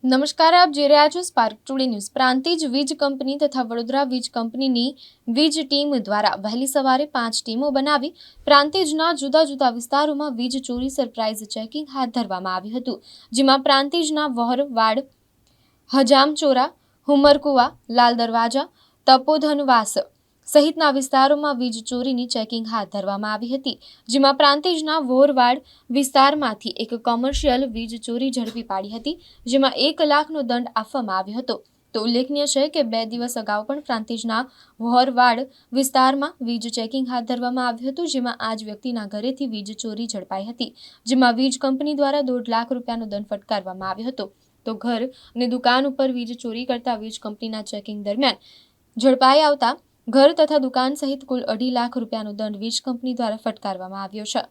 નમસ્કાર, આપ જોઈ રહ્યા છો સ્પાર્ક ટુડે ન્યૂઝ। પ્રાંતિજ વીજ કંપની તથા વડોદરા વીજ કંપનીની વીજ ટીમ દ્વારા વહેલી સવારે 5 ટીમો બનાવી પ્રાંતિજના જુદા જુદા વિસ્તારોમાં વીજ ચોરી સરપ્રાઇઝ ચેકિંગ હાથ ધરવામાં આવ્યું હતું, જેમાં પ્રાંતિજના વહોરવાડ, હજામચોરા, હુમરકુવા, લાલ દરવાજા, તપોધનવાસ સહિતના વિસ્તારોમાં વીજ ચોરીની ચેકિંગ હાથ ધરવામાં આવી હતી, જેમાં પ્રાંતિજના વહોરવાડ વિસ્તારમાંથી એક કોમર્શિયલ વીજ ચોરી ઝડપી પાડી હતી, જેમાં 1 લાખનો દંડ આપવામાં આવ્યો હતો। તો ઉલ્લેખનીય છે કે 2 દિવસ અગાઉ પણ પ્રાંતિજના વહોરવાડ વિસ્તારમાં વીજ ચેકિંગ હાથ ધરવામાં આવ્યું હતું, જેમાં આ જ વ્યક્તિના ઘરેથી વીજ ચોરી ઝડપાઈ હતી, જેમાં વીજ કંપની દ્વારા 1.5 લાખ રૂપિયાનો દંડ ફટકારવામાં આવ્યો હતો। તો ઘર અને દુકાન ઉપર વીજ ચોરી કરતા વીજ કંપનીના ચેકિંગ દરમિયાન ઝડપાઈ આવતા ઘર તથા દુકાન સહિત કુલ 2.5 લાખ રૂપિયાનો દંડ વીજ કંપની દ્વારા ફટકારવામાં આવ્યો છે।